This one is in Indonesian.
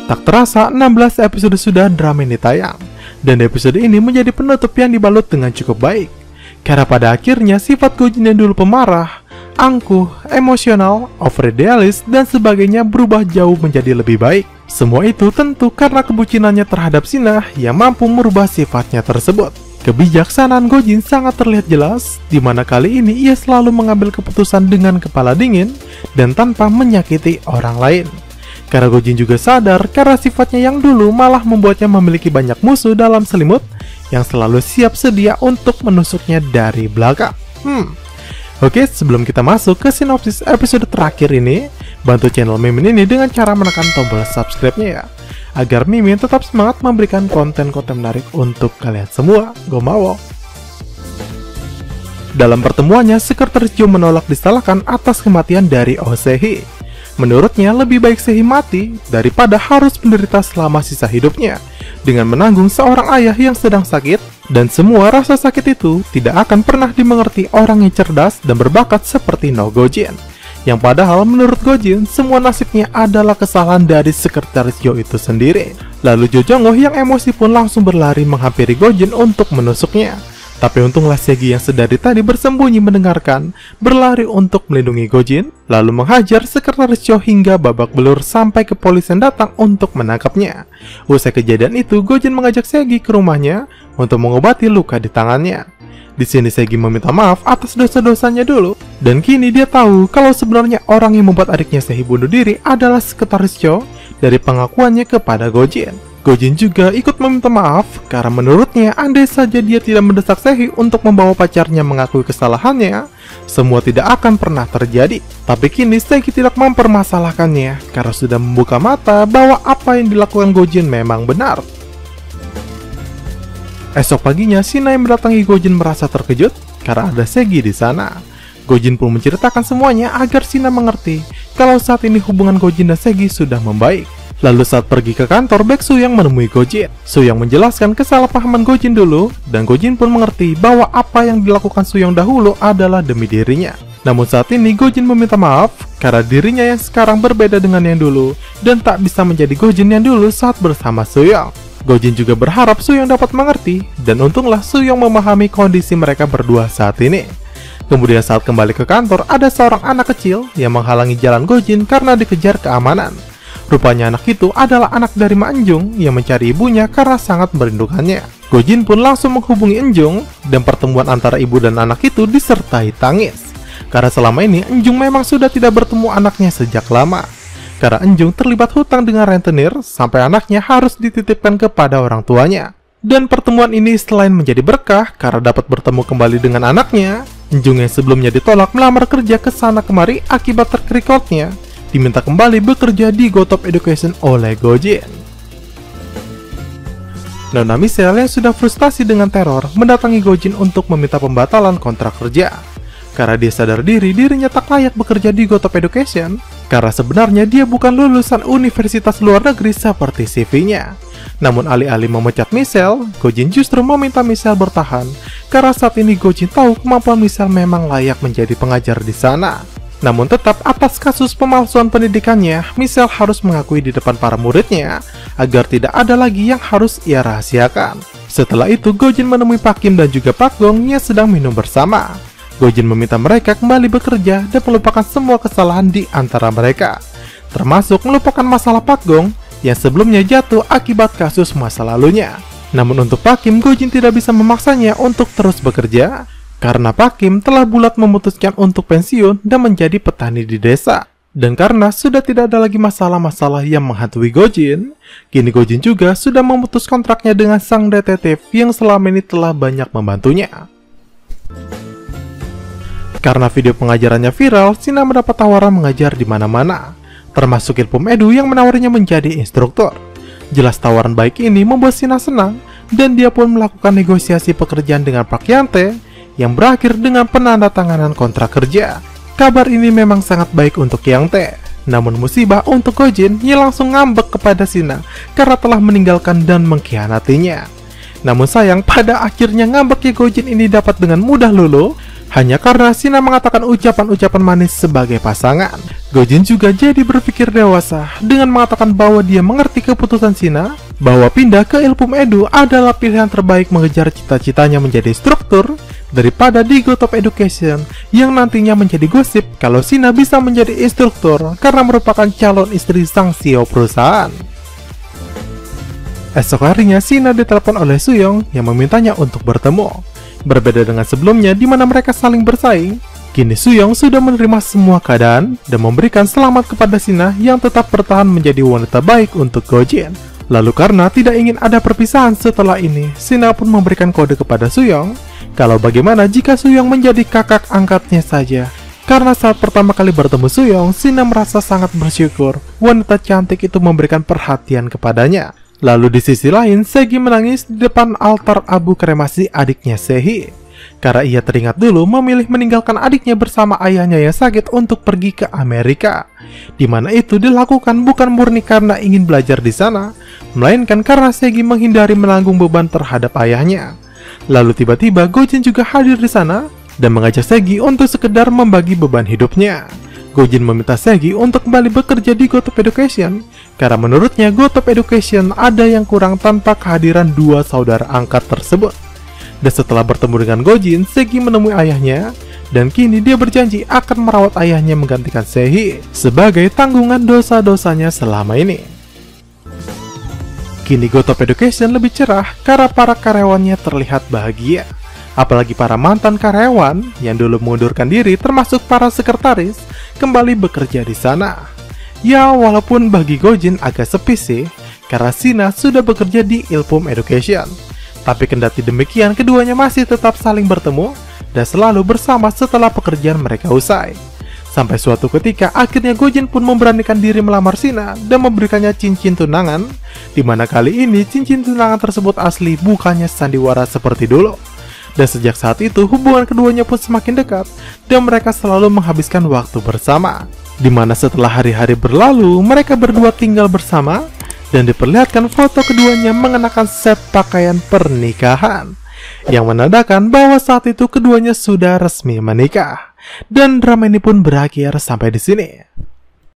Tak terasa 16 episode sudah drama ini tayang, dan episode ini menjadi penutup yang dibalut dengan cukup baik. Karena pada akhirnya sifat Gojin yang dulu pemarah, angkuh, emosional, over-idealis, dan sebagainya berubah jauh menjadi lebih baik. Semua itu tentu karena kebucinannya terhadap Shina yang mampu merubah sifatnya tersebut. Kebijaksanaan Gojin sangat terlihat jelas, di mana kali ini ia selalu mengambil keputusan dengan kepala dingin dan tanpa menyakiti orang lain. Karena Gojin juga sadar karena sifatnya yang dulu malah membuatnya memiliki banyak musuh dalam selimut yang selalu siap sedia untuk menusuknya dari belakang. Oke, sebelum kita masuk ke sinopsis episode terakhir ini, bantu channel Mimin ini dengan cara menekan tombol subscribe-nya ya, agar Mimin tetap semangat memberikan konten-konten menarik untuk kalian semua. Gomawo. Dalam pertemuannya, Sekretaris Jo menolak disalahkan atas kematian dari Oh Se-hee. Menurutnya, lebih baik Se-hee mati daripada harus menderita selama sisa hidupnya dengan menanggung seorang ayah yang sedang sakit, dan semua rasa sakit itu tidak akan pernah dimengerti orang yang cerdas dan berbakat seperti No Gojin. Yang padahal menurut Gojin, semua nasibnya adalah kesalahan dari Sekretaris Jo itu sendiri. Lalu Jo Jong-ho yang emosi pun langsung berlari menghampiri Gojin untuk menusuknya. Tapi untunglah Segi yang sedari tadi bersembunyi mendengarkan, berlari untuk melindungi Gojin, lalu menghajar Sekretaris Jo hingga babak belur sampai kepolisian datang untuk menangkapnya. Usai kejadian itu, Gojin mengajak Segi ke rumahnya untuk mengobati luka di tangannya. Di sini Segi meminta maaf atas dosa-dosanya dulu, dan kini dia tahu kalau sebenarnya orang yang membuat adiknya Se-hee bunuh diri adalah Sekretaris Jo dari pengakuannya kepada Gojin. Gojin juga ikut meminta maaf karena menurutnya andai saja dia tidak mendesak Se-hee untuk membawa pacarnya mengakui kesalahannya, semua tidak akan pernah terjadi. Tapi kini Se-hee tidak mempermasalahkannya karena sudah membuka mata bahwa apa yang dilakukan Gojin memang benar. Esok paginya, Shina yang mendatangi Gojin merasa terkejut karena ada Segi di sana. Gojin pun menceritakan semuanya agar Shina mengerti kalau saat ini hubungan Gojin dan Segi sudah membaik. Lalu saat pergi ke kantor, Baek Soo yang menemui Gojin. Soo yang menjelaskan kesalahpahaman Gojin dulu, dan Gojin pun mengerti bahwa apa yang dilakukan Soo yang dahulu adalah demi dirinya. Namun saat ini Gojin meminta maaf karena dirinya yang sekarang berbeda dengan yang dulu dan tak bisa menjadi Gojin yang dulu saat bersama Soo Young. Gojin juga berharap Soo Young dapat mengerti, dan untunglah Soo Young memahami kondisi mereka berdua saat ini. Kemudian saat kembali ke kantor, ada seorang anak kecil yang menghalangi jalan Gojin karena dikejar keamanan. Rupanya anak itu adalah anak dari Ma Enjung yang mencari ibunya karena sangat merindukannya. Gojin pun langsung menghubungi Enjung, dan pertemuan antara ibu dan anak itu disertai tangis. Karena selama ini Enjung memang sudah tidak bertemu anaknya sejak lama. Karena Enjung terlibat hutang dengan rentenir sampai anaknya harus dititipkan kepada orang tuanya. Dan pertemuan ini selain menjadi berkah karena dapat bertemu kembali dengan anaknya, Enjung yang sebelumnya ditolak melamar kerja ke sana kemari akibat track record-nya diminta kembali bekerja di Go Top Education oleh Gojin. Nona Michelle yang sudah frustasi dengan teror mendatangi Gojin untuk meminta pembatalan kontrak kerja. Karena dia sadar dirinya tak layak bekerja di Go Top Education, karena sebenarnya dia bukan lulusan universitas luar negeri seperti CV-nya. Namun alih-alih memecat Michelle, Gojin justru meminta Michelle bertahan, karena saat ini Gojin tahu kemampuan Michelle memang layak menjadi pengajar di sana. Namun tetap atas kasus pemalsuan pendidikannya, Michelle harus mengakui di depan para muridnya agar tidak ada lagi yang harus ia rahasiakan. Setelah itu, Gojin menemui Pak Kim dan juga Pak Gong yang sedang minum bersama. Gojin meminta mereka kembali bekerja dan melupakan semua kesalahan di antara mereka, termasuk melupakan masalah Pak Gong yang sebelumnya jatuh akibat kasus masa lalunya. Namun untuk Pak Kim, Gojin tidak bisa memaksanya untuk terus bekerja, karena Pak Kim telah bulat memutuskan untuk pensiun dan menjadi petani di desa. Dan karena sudah tidak ada lagi masalah-masalah yang menghantui Gojin, kini Gojin juga sudah memutus kontraknya dengan sang detektif yang selama ini telah banyak membantunya. Karena video pengajarannya viral, Shina mendapat tawaran mengajar di mana-mana, termasuk Ilpom Edu yang menawarinya menjadi instruktur. Jelas tawaran baik ini membuat Shina senang, dan dia pun melakukan negosiasi pekerjaan dengan Park Hyang-tae yang berakhir dengan penandatanganan kontrak kerja. Kabar ini memang sangat baik untuk Hyang-tae. Namun musibah untuk Gojin yang langsung ngambek kepada Shina karena telah meninggalkan dan mengkhianatinya. Namun sayang, pada akhirnya ngambeknya Gojin ini dapat dengan mudah luluh Hanya karena Shina mengatakan ucapan-ucapan manis sebagai pasangan, Gojin juga jadi berpikir dewasa dengan mengatakan bahwa dia mengerti keputusan Shina bahwa pindah ke Ilpum Edu adalah pilihan terbaik mengejar cita-citanya menjadi instruktur daripada di God of Education yang nantinya menjadi gosip kalau Shina bisa menjadi instruktur karena merupakan calon istri sang CEO perusahaan. Esok harinya Shina ditelepon oleh Suyong yang memintanya untuk bertemu. Berbeda dengan sebelumnya di mana mereka saling bersaing, kini Suyong sudah menerima semua keadaan dan memberikan selamat kepada Shina yang tetap bertahan menjadi wanita baik untuk Gojin. Lalu karena tidak ingin ada perpisahan setelah ini, Shina pun memberikan kode kepada Suyong kalau bagaimana jika Suyong menjadi kakak angkatnya saja. Karena saat pertama kali bertemu Suyong, Shina merasa sangat bersyukur wanita cantik itu memberikan perhatian kepadanya. Lalu di sisi lain, Segi menangis di depan altar abu kremasi adiknya Sehi karena ia teringat dulu memilih meninggalkan adiknya bersama ayahnya yang sakit untuk pergi ke Amerika, di mana itu dilakukan bukan murni karena ingin belajar di sana, melainkan karena Segi menghindari menanggung beban terhadap ayahnya. Lalu tiba-tiba Gojin juga hadir di sana dan mengajak Segi untuk sekedar membagi beban hidupnya. Gojin meminta Segi untuk kembali bekerja di God of Education karena menurutnya God of Education ada yang kurang tanpa kehadiran dua saudara angkat tersebut. Dan setelah bertemu dengan Gojin, Segi menemui ayahnya dan kini dia berjanji akan merawat ayahnya menggantikan Sehi sebagai tanggungan dosa-dosanya selama ini. Kini God of Education lebih cerah karena para karyawannya terlihat bahagia. Apalagi para mantan karyawan yang dulu mengundurkan diri termasuk para sekretaris kembali bekerja di sana. Ya, walaupun bagi Gojin agak sepi sih, karena Shina sudah bekerja di Ilpum Education. Tapi kendati demikian, keduanya masih tetap saling bertemu dan selalu bersama setelah pekerjaan mereka usai. Sampai suatu ketika, akhirnya Gojin pun memberanikan diri melamar Shina dan memberikannya cincin tunangan, di mana kali ini cincin tunangan tersebut asli, bukannya sandiwara seperti dulu. Dan sejak saat itu, hubungan keduanya pun semakin dekat dan mereka selalu menghabiskan waktu bersama. Di mana setelah hari-hari berlalu, mereka berdua tinggal bersama dan diperlihatkan foto keduanya mengenakan set pakaian pernikahan yang menandakan bahwa saat itu keduanya sudah resmi menikah. Dan drama ini pun berakhir sampai di sini.